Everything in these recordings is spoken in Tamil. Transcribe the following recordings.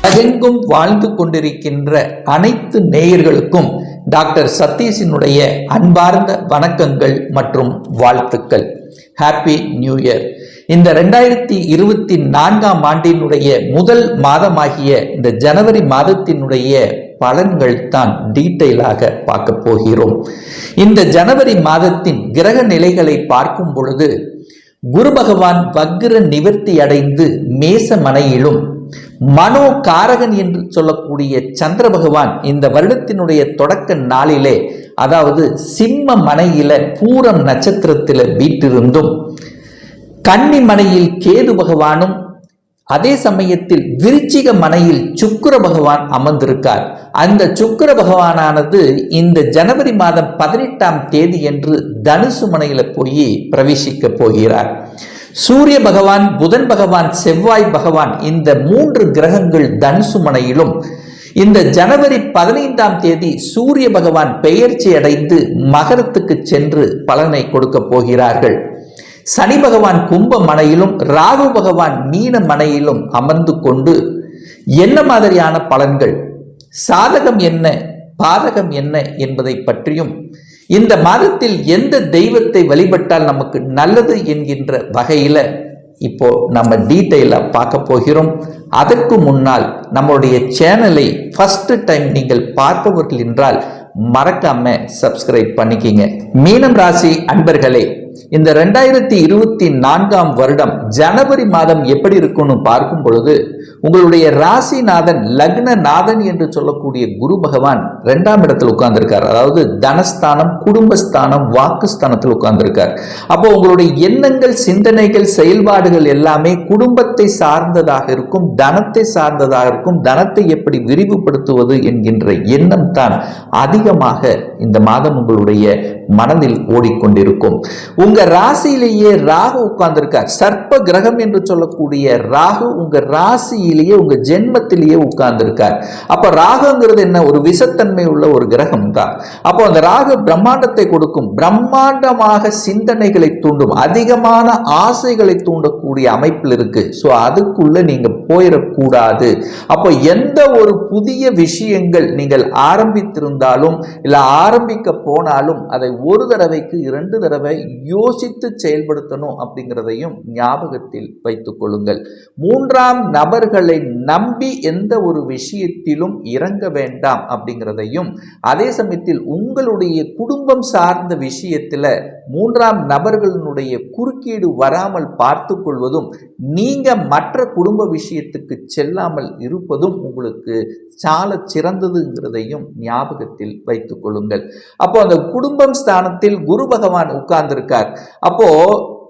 உலகெங்கும் வாழ்ந்து கொண்டிருக்கின்ற அனைத்து நேயர்களுக்கும் டாக்டர் சதீஷினுடைய அன்பார்ந்த வணக்கங்கள் மற்றும் வாழ்த்துக்கள். Happy new year. இந்த 2024 ஆண்டினுடைய முதல் மாதமாகிய இந்த ஜனவரி மாதத்தினுடைய பலன்கள் தான் டீட்டெயிலாக பார்க்க போகிறோம். இந்த ஜனவரி மாதத்தின் கிரக நிலைகளை பார்க்கும் பொழுது குரு பகவான் வக்ர நிவர்த்தி அடைந்து மேச மனையிலும், மனோ காரகன் என்று சொல்லக்கூடிய சந்திர பகவான் இந்த வருடத்தினுடைய தொடக்க நாளிலே, அதாவது சிம்ம மனையில பூரம் நட்சத்திரத்தில் வீட்டிருந்தும், கன்னி மனையில் கேது பகவானும், அதே சமயத்தில் விருச்சிக மனையில் சுக்கிர பகவான் அமர்ந்திருக்கார். அந்த சுக்கிர பகவானானது இந்த ஜனவரி மாதம் 18ஆம் தேதி என்று தனுசு மனையில போய் பிரவேசிக்க போகிறார். சூரிய பகவான், புதன் பகவான், செவ்வாய் பகவான் இந்த 3 கிரகங்கள் தனுசு மனையிலும், இந்த ஜனவரி 15ஆம் தேதி சூரிய பகவான் பெயர்ச்சி அடைந்து மகரத்துக்கு சென்று பலனை கொடுக்க போகிறார்கள். சனி பகவான் கும்ப மனையிலும், ராகு பகவான் மீன மனையிலும் அமர்ந்து கொண்டு என்ன மாதிரியான பலன்கள், சாதகம் என்ன, பாதகம் என்ன என்பதை பற்றியும், இந்த மாதத்தில் எந்த தெய்வத்தை வழிபட்டால் நமக்கு நல்லது என்கின்ற வகையில இப்போ நம்ம டீட்டெயிலா பார்க்க போகிறோம். அதற்கு முன்னால் நம்மளுடைய சேனலை ஃபர்ஸ்ட் டைம் நீங்கள் பார்ப்பவர்கள் என்றால் மறக்காம சப்ஸ்கிரைப் பண்ணிக்கிங்க. மீனம் ராசி அன்பர்களே, இந்த 2024ஆம் வருடம் ஜனவரி மாதம் எப்படி இருக்குன்னு பார்க்கும் பொழுது, உங்களுடைய ராசிநாதன் லக்னநாதன் என்று சொல்லக்கூடிய குரு பகவான் 2ஆம் இடத்தில் உட்கார்ந்திருக்கார். அதாவது தனஸ்தானம், குடும்பஸ்தானம், வாக்குஸ்தானத்தில் உட்கார்ந்திருக்கார். அப்போ உங்களுடைய எண்ணங்கள், சிந்தனைகள், செயல்பாடுகள் எல்லாமே குடும்பத்தை சார்ந்ததாக இருக்கும், தனத்தை சார்ந்ததாக இருக்கும். தனத்தை எப்படி விரிவுபடுத்துவது என்கின்ற எண்ணம் தான் அதிகமாக இந்த மாதம் உங்களுடைய மனதில் ஓடிக்கொண்டிருக்கும். உங்க ராசியிலேயே ராகு உட்கார்ந்திருக்கார். சர்ப்ப கிரகம் என்று சொல்லக்கூடிய ராகு உங்க ராசியிலேயே, உங்க ஜென்மத்திலேயே உட்கார்ந்திருக்கார். அப்ப ராகுங்கிறது என்ன? ஒரு விஷத்தன்மை உள்ள ஒரு கிரகம் தான். அப்போ அந்த ராகு பிரம்மாண்டத்தை கொடுக்கும், பிரம்மாண்டமாக சிந்தனைகளை தூண்டும், அதிகமான ஆசைகளை தூண்டக்கூடிய அமைப்பில் இருக்கு. ஸோ அதுக்குள்ள நீங்க போயிடக்கூடாது. அப்போ எந்த ஒரு புதிய விஷயங்கள் நீங்கள் ஆரம்பித்திருந்தாலும் இல்ல ஆரம்பிக்க போனாலும் அதை ஒரு தடவைக்கு 2 தடவை யோசித்து செயல்படுத்தணும் அப்படிங்கிறதையும் ஞாபகத்தில் வைத்துக் கொள்ளுங்கள். 3ஆம் நபர்களை நம்பி எந்த ஒரு விஷயத்திலும் இறங்க வேண்டாம் அப்படிங்கிறதையும், அதே சமயத்தில் உங்களுடைய குடும்பம் சார்ந்த விஷயத்துல 3ஆம் நபர்களுடைய குறுக்கீடு வராமல் பார்த்து கொள்வதும், நீங்க மற்ற குடும்ப விஷயத்துக்கு செல்லாமல் இருப்பதும் உங்களுக்கு சால சிறந்ததுங்கிறதையும் ஞாபகத்தில் வைத்துக் கொள்ளுங்கள். அப்போ அந்த குடும்பம் ஸ்தானத்தில் குரு பகவான் உட்கார்ந்திருக்கார். அப்போ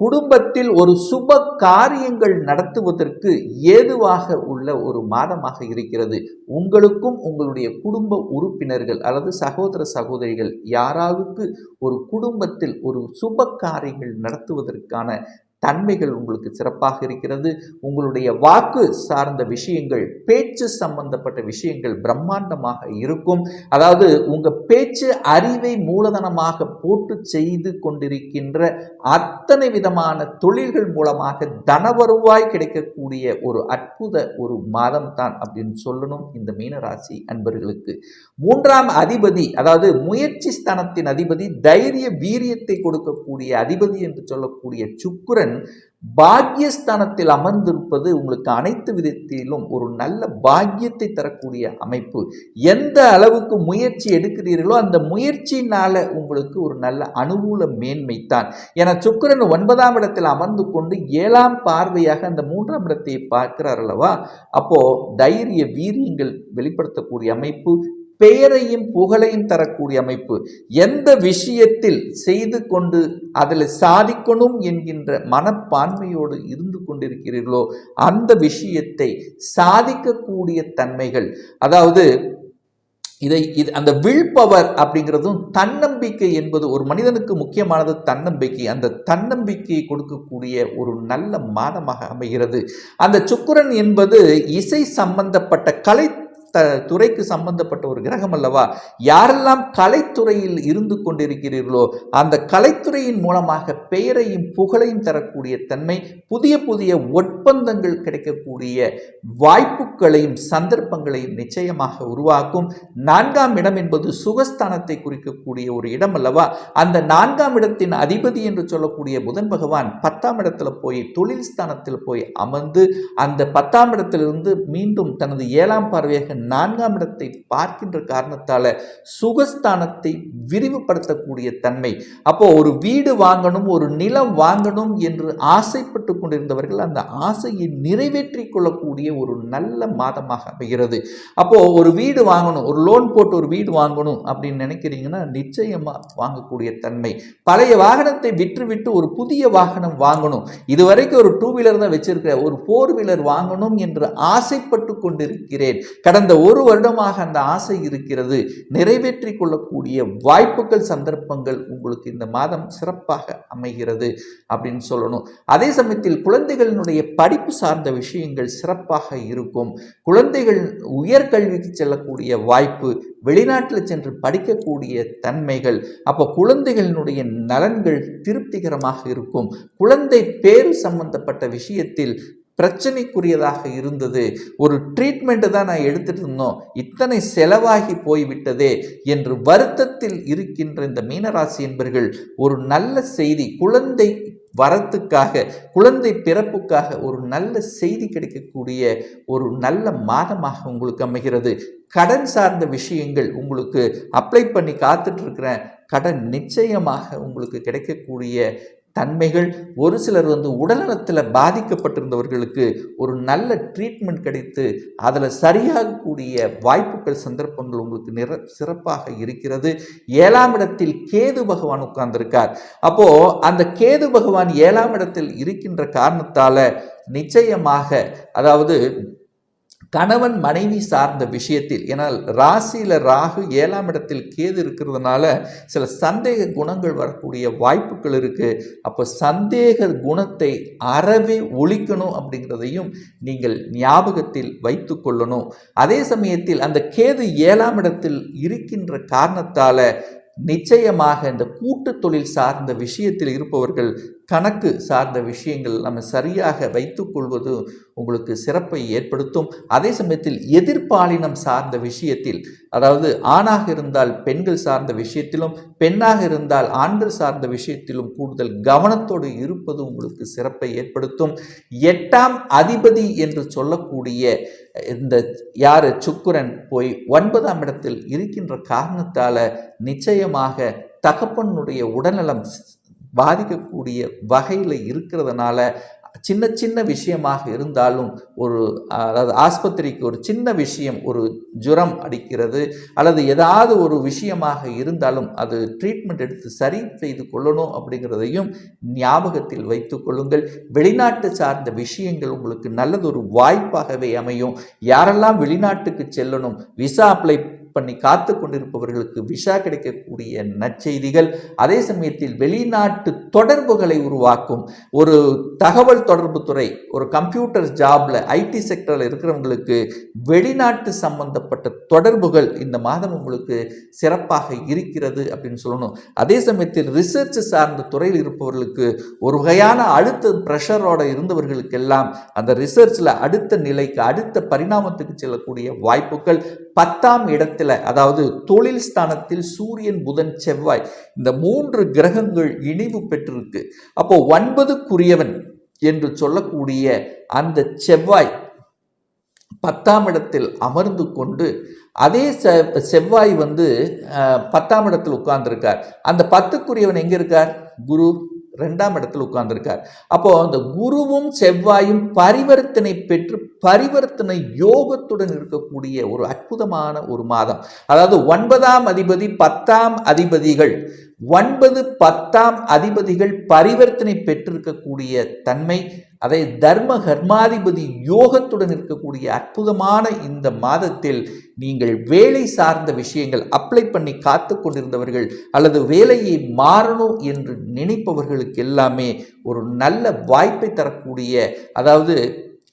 குடும்பத்தில் ஒரு சுப காரியங்கள் நடத்துவதற்கு ஏதுவாக உள்ள ஒரு மாதமாக இருக்கிறது. உங்களுக்கும் உங்களுடைய குடும்ப உறுப்பினர்கள் அல்லது சகோதர சகோதரிகள் யாராவுக்கு ஒரு குடும்பத்தில் ஒரு சுப காரியங்கள் நடத்துவதற்கான தன்மைகள் உங்களுக்கு சிறப்பாக இருக்கிறது. உங்களுடைய வாக்கு சார்ந்த விஷயங்கள், பேச்சு சம்பந்தப்பட்ட விஷயங்கள் பிரம்மாண்டமாக இருக்கும். அதாவது உங்க பேச்சு அறிவை மூலதனமாக போட்டு செய்து கொண்டிருக்கின்ற அத்தனை விதமான தொழில்கள் மூலமாக தனவருவாய் கிடைக்கக்கூடிய ஒரு அற்புத ஒரு மாதம் தான் அப்படின்னு சொல்லணும் இந்த மீனராசி அன்பர்களுக்கு. 3ஆம் அதிபதி, அதாவது முயற்சி ஸ்தானத்தின் அதிபதி, தைரிய வீரியத்தை கொடுக்கக்கூடிய அதிபதி என்று சொல்லக்கூடிய சுக்கிரன் பாக்கியஸ்தானத்தில் அமர்ந்திருப்பது உங்களுக்கு அனைத்து விதத்திலும் ஒரு நல்ல பாக்கியத்தை தரக்கூடிய அமைப்பு. எந்த அளவுக்கு முயற்சி எடுக்கிறீர்களோ அந்த முயற்சியினால உங்களுக்கு ஒரு நல்ல அனுகூல மேன்மை தான். என சுக்கிரன் 9ஆம் இடத்தில் அமர்ந்து கொண்டு 7ஆம் பார்வையாக அந்த 3ஆம் இடத்தை பார்க்கிறார் அல்லவா. அப்போ தைரிய வீரியங்கள் வெளிப்படுத்தக்கூடிய அமைப்பு, பெயரையும் புகழையும் தரக்கூடிய அமைப்பு. எந்த விஷயத்தில் செய்து கொண்டு அதில் சாதிக்கணும் என்கின்ற மனப்பான்மையோடு இருந்து கொண்டிருக்கிறீர்களோ அந்த விஷயத்தை சாதிக்கக்கூடிய தன்மைகள், அதாவது அந்த வில் பவர் அப்படிங்கிறதும், தன்னம்பிக்கை என்பது ஒரு மனிதனுக்கு முக்கியமானது தன்னம்பிக்கை. அந்த தன்னம்பிக்கையை கொடுக்கக்கூடிய ஒரு நல்ல மாதமாக அமைகிறது. அந்த சுக்கிரன் என்பது இசை சம்பந்தப்பட்ட கலை துறைக்கு சம்பந்தப்பட்ட ஒரு கிரகம் அல்லவா. யாரெல்லாம் கலைத்துறையில் இருந்து கொண்டிருக்கிறீர்களோ அந்த கலைத்துறையின் மூலமாக பெயரையும் புகழையும் தரக்கூடிய தன்மை, புதிய புதிய ஒப்பந்தங்கள் கிடைக்கக்கூடிய வாய்ப்புகளையும் சந்தர்ப்பங்களையும் நிச்சயமாக உருவாக்கும். 4ஆம் இடம் என்பது சுகஸ்தானத்தை குறிக்கக்கூடிய ஒரு இடம் அல்லவா. அந்த 4ஆம் இடத்தின் அதிபதி என்று சொல்லக்கூடிய புதன் பகவான் 10ஆம் இடத்துல போய் தொழில் ஸ்தானத்தில் போய் அமர்ந்து அந்த 10ஆம் இடத்திலிருந்து மீண்டும் தனது 7ஆம் பார்வையாக 4ஆம் இடத்தை பார்க்கின்ற காரணத்தால சுகஸ்தானத்தை விரிவுபடுத்தக்கூடிய தன்மை. அப்போ ஒரு வீடு வாங்கணும், ஒரு நிலம் வாங்கணும் என்று ஆசைப்பட்டு கொண்டிருந்தவர்கள் அந்த ஆசையை நிறைவேற்றிக் கொள்ளக்கூடிய ஒரு நல்ல மாதமாக அமைகிறது. அப்போ ஒரு வீடு வாங்கணும், ஒரு லோன் போட்டு ஒரு வீடு வாங்கணும் அப்படின்னு நினைக்கிறீங்கன்னா நிச்சயமா வாங்கக்கூடிய தன்மை. பழைய வாகனத்தை விற்றுவிட்டு ஒரு புதிய வாகனம் வாங்கணும், இதுவரைக்கும் ஒரு 2 வீலர் தான் வச்சிருக்க, ஒரு 4 வீலர் வாங்கணும் என்று ஆசைப்பட்டு கொண்டிருக்கிறேன், கடந்த ஒரு வருடமாக அந்த ஆசை இருக்கிறது, நிறைவேற்றிக் கொள்ளக்கூடிய வாய்ப்புகள் சந்தர்ப்பங்கள் உங்களுக்கு இந்த மாதம் சிறப்பாக அமைகிறது அப்படின்னு சொல்லணும். அதே சமயத்தில் குழந்தைகளினுடைய படிப்பு சார்ந்த விஷயங்கள் சிறப்பாக இருக்கும். குழந்தைகள் உயர்கல்விக்கு செல்லக்கூடிய வாய்ப்பு, வெளிநாட்டில் சென்று படிக்கக்கூடிய தன்மைகள், அப்போ குழந்தைகளினுடைய நலன்கள் திருப்திகரமாக இருக்கும். குழந்தை பேர் சம்பந்தப்பட்ட விஷயத்தில் பிரச்சனைக்குரியதாக இருந்தது, ஒரு ட்ரீட்மெண்ட் தான் நான் எடுத்துட்டு இருந்தோம், இத்தனை செலவாகி போய்விட்டதே என்று வருத்தத்தில் இருக்கின்ற இந்த மீனராசி என்பர்கள் ஒரு நல்ல செய்தி, குழந்தை வரத்துக்காக, குழந்தை பிறப்புக்காக ஒரு நல்ல செய்தி கிடைக்கக்கூடிய ஒரு நல்ல மாதமாக உங்களுக்கு அமைகிறது. கடன் சார்ந்த விஷயங்கள் உங்களுக்கு அப்ளை பண்ணி காத்துட்டு இருக்கிறேன், கடன் நிச்சயமாக உங்களுக்கு கிடைக்கக்கூடிய தன்மைகள். ஒரு சிலர் உடல்நலத்தில் பாதிக்கப்பட்டிருந்தவர்களுக்கு ஒரு நல்ல ட்ரீட்மெண்ட் கிடைத்து அதில் சரியாகக்கூடிய வாய்ப்புகள் சந்தர்ப்பங்கள் உங்களுக்கு சிறப்பாக இருக்கிறது. 7ஆம் இடத்தில் கேது பகவான் உட்கார்ந்திருக்கார். அப்போ அந்த கேது பகவான் 7ஆம் இடத்தில் இருக்கின்ற காரணத்தால நிச்சயமாக, அதாவது கணவன் மனைவி சார்ந்த விஷயத்தில், ஏன்னால் ராசியில் ராகு 7ஆம் இடத்தில் கேது இருக்கிறதுனால சில சந்தேக குணங்கள் வரக்கூடிய வாய்ப்புகள் இருக்கு. அப்போ சந்தேக குணத்தை அறவே ஒழிக்கணும் அப்படிங்கிறதையும் நீங்கள் ஞாபகத்தில் வைத்து கொள்ளணும். அதே சமயத்தில் அந்த கேது 7ஆம் இடத்தில் இருக்கின்ற காரணத்தால நிச்சயமாக இந்த கூட்டு தொழில் சார்ந்த விஷயத்தில் இருப்பவர்கள் கணக்கு சார்ந்த விஷயங்கள் நம்ம சரியாக வைத்துக் கொள்வது உங்களுக்கு சிறப்பை ஏற்படுத்தும். அதே சமயத்தில் எதிர்பாலினம் சார்ந்த விஷயத்தில், அதாவது ஆணாக இருந்தால் பெண்கள் சார்ந்த விஷயத்திலும், பெண்ணாக இருந்தால் ஆண்கள் சார்ந்த விஷயத்திலும் கூடுதல் கவனத்தோடு இருப்பது உங்களுக்கு சிறப்பை ஏற்படுத்தும். 8ஆம் அதிபதி என்று சொல்லக்கூடிய இந்த சுக்கிரன் போய் 9ஆம் இடத்தில் இருக்கின்ற காரணத்தால நிச்சயமாக தகப்பனுடைய உடல்நலம் பாதிக்கக்கூடிய வகையில் இருக்கிறதுனால சின்ன சின்ன விஷயமாக இருந்தாலும், அதாவது ஆஸ்பத்திரிக்கு ஒரு சின்ன விஷயம், ஒரு ஜுரம் அடிக்கிறது அல்லது ஏதாவது ஒரு விஷயமாக இருந்தாலும் அது ட்ரீட்மெண்ட் எடுத்து சரி செய்து கொள்ளணும் அப்படிங்கிறதையும் ஞாபகத்தில் வைத்துக் கொள்ளுங்கள். வெளிநாட்டு சார்ந்த விஷயங்கள் உங்களுக்கு நல்லதொரு வாய்ப்பாகவே அமையும். யாரெல்லாம் வெளிநாட்டுக்கு செல்லணும், விசா அப்ளை பண்ணி காத்து கொண்டிருப்பவர்களுக்கு விசா கிடைக்கக்கூடிய நற்செய்திகள். அதே சமயத்தில் வெளிநாட்டு தொடர்புகளை உருவாக்கும் ஒரு தகவல் தொடர்பு துறை, ஒரு கம்ப்யூட்டர் ஜாப்ல ஐடி செக்டர்ல இருக்கிறவங்களுக்கு வெளிநாட்டு சம்பந்தப்பட்ட தொடர்புகள் இந்த மாதம் உங்களுக்கு சிறப்பாக இருக்கிறது அப்படின்னு சொல்லணும். அதே சமயத்தில் ரிசர்ச் சார்ந்த துறையில் இருப்பவர்களுக்கு ஒரு வகையான அழுத்த பிரஷரோட இருந்தவர்களுக்கெல்லாம் அந்த ரிசர்ச்ல அடுத்த நிலைக்கு, அடுத்த பரிணாமத்துக்கு செல்லக்கூடிய வாய்ப்புகள். 10ஆம் இடத்தில், அதாவது தொழில் ஸ்தானத்தில் சூரியன் புதன் செவ்வாய் இந்த 3 கிரகங்கள் இணைவு பெற்றிருக்கு. அப்போ 9க்குரியவன் என்று சொல்லக்கூடிய அந்த செவ்வாய் 10ஆம் இடத்தில் அமர்ந்து கொண்டு, அதே செவ்வாய் 10ஆம் இடத்தில் உட்கார்ந்திருக்கார். அந்த 10க்குரியவன் எங்க இருக்கார்? குரு 2ஆம் இடத்தில் உட்கார்ந்திருக்கார். அப்போ அந்த குருவும் செவ்வாயும் பரிவர்த்தனை பெற்று பரிவர்த்தனை யோகத்துடன் இருக்கக்கூடிய ஒரு அற்புதமான ஒரு மாதம். அதாவது 9ஆம் அதிபதி 10ஆம் அதிபதிகள், 9, 10ஆம் அதிபதிகள் பரிவர்த்தனை பெற்றிருக்கக்கூடிய தன்மை, அதை தர்ம கர்மாதிபதி யோகத்துடன் இருக்கக்கூடிய அற்புதமான இந்த மாதத்தில் நீங்கள் வேலை சார்ந்த விஷயங்கள் அப்ளை பண்ணி காத்து கொண்டிருந்தவர்கள் அல்லது வேலையை மாறணும் என்று நினைப்பவர்களுக்கு எல்லாமே ஒரு நல்ல வாய்ப்பை தரக்கூடிய, அதாவது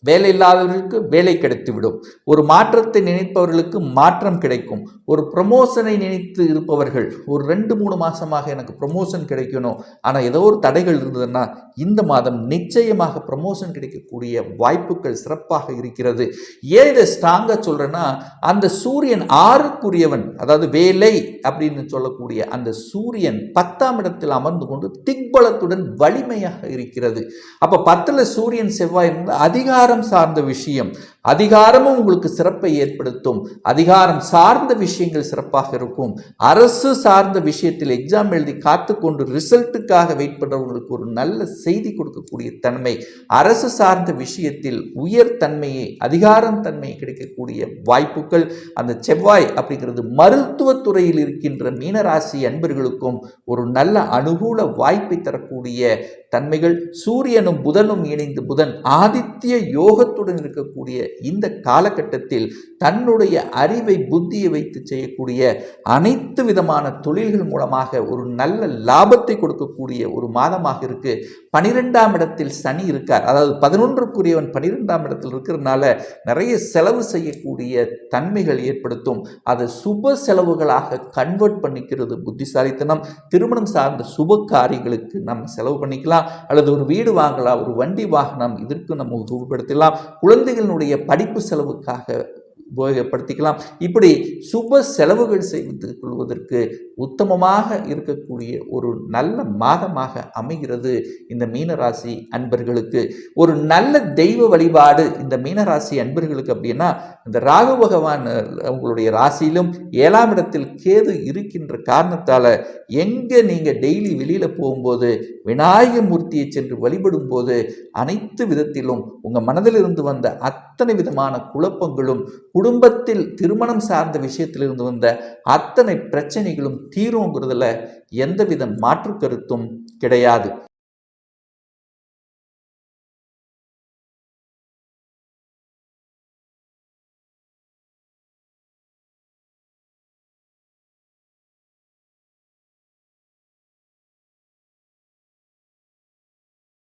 வேலை இல்லாதவர்களுக்கு வேலை கிடைத்துவிடும். ஒரு மாற்றத்தை நினைப்பவர்களுக்கு மாற்றம் கிடைக்கும். ஒரு ப்ரமோஷனை நினைத்து இருப்பவர்கள் ஒரு 2-3 மாசமாக எனக்கு ப்ரமோஷன் கிடைக்கணும், ஆனால் ஏதோ ஒரு தடைகள் இருந்ததுன்னா இந்த மாதம் நிச்சயமாக ப்ரமோஷன் கிடைக்கக்கூடிய வாய்ப்புகள் சிறப்பாக இருக்கிறது. ஏன் இதை ஸ்ட்ராங்காக சொல்றேன்னா, அந்த சூரியன் 6க்குரியவன், அதாவது வேலை அப்படின்னு சொல்லக்கூடிய அந்த சூரியன் 10ஆம் இடத்தில் அமர்ந்து கொண்டு திக்பலத்துடன் வலிமையாக இருக்கிறது. அப்ப 10ல் சூரியன் செவ்வாய் அதிகாரம் சார்ந்த விஷயம், அதிகாரமும் உங்களுக்கு சிறப்பை ஏற்படுத்தும். அதிகாரம் சார்ந்த விஷயங்கள் சிறப்பாக இருக்கும். அரசு சார்ந்த விஷயத்தில் எக்ஸாம் எழுதி காத்துக்கொண்டு ரிசல்ட்டுக்காக வெயிட் பண்றவங்களுக்கு ஒரு நல்ல செய்தி கொடுக்கக்கூடிய தன்மை, அரசு சார்ந்த விஷயத்தில் உயர் தன்மையை, அதிகாரம் தன்மையை கிடைக்கக்கூடிய வாய்ப்புகள் அந்த செவ்வாய் அப்படிங்கிறது மருத்துவத்துறையில் இருக்கின்ற மீனராசி அன்பர்களுக்கும் ஒரு நல்ல அனுகூல வாய்ப்பை தரக்கூடிய தன்மைகள். சூரியனும் புதனும் இணைந்து புதன் ஆதித்ய யோகத்துடன் இருக்கக்கூடிய இந்த காலகட்டத்தில் தன்னுடைய அறிவை புத்தியை வைத்து செய்யக்கூடிய அனைத்து விதமான தொழில்கள் மூலமாக ஒரு நல்ல லாபத்தை கொடுக்கக்கூடிய ஒரு மாதமாக இருக்கு. 12ஆம் இடத்தில் சனி இருக்கார், அதாவது 11க்குரியவன் 12ஆம் இடத்தில் இருக்கிறதுனால நிறைய செலவு செய்யக்கூடிய தன்மைகள் ஏற்படுத்தும். அதை சுப செலவுகளாக கன்வெர்ட் பண்ணிக்கிறது புத்திசாலித்தனம். திருமணம் சார்ந்த சுப காரியங்களுக்கு நம்ம செலவு பண்ணிக்கலாம், அல்லது ஒரு வீடு வாங்கலாம், ஒரு வண்டி வாகனம் இதற்கு நம்ம உபயோகப்படுத்தலாம், குழந்தைகளுடைய படிப்பு செலவுக்காக உபயோகப்படுத்திக்கலாம். இப்படி சுப செலவுகள் செய்து கொள்வதற்கு உத்தமமாக இருக்கக்கூடிய ஒரு நல்ல மாதமாக அமைகிறது இந்த மீனராசி அன்பர்களுக்கு. ஒரு நல்ல தெய்வ வழிபாடு இந்த மீனராசி அன்பர்களுக்கு அப்படின்னா, இந்த ராகு பகவான் உங்களுடைய ராசியிலும் 7ஆம் இடத்தில் கேது இருக்கின்ற காரணத்தால எங்க நீங்க டெய்லி வெளியில போகும்போது விநாயக மூர்த்தியை சென்று வழிபடும் போது அனைத்து விதத்திலும் உங்க மனதிலிருந்து வந்த அத்தனை விதமான குழப்பங்களும், குடும்பத்தில் திருமணம் சார்ந்த விஷயத்திலிருந்து வந்த அத்தனை பிரச்சனைகளும் தீருங்கிறதுல எந்தவித மாற்று கருத்தும் கிடையாது.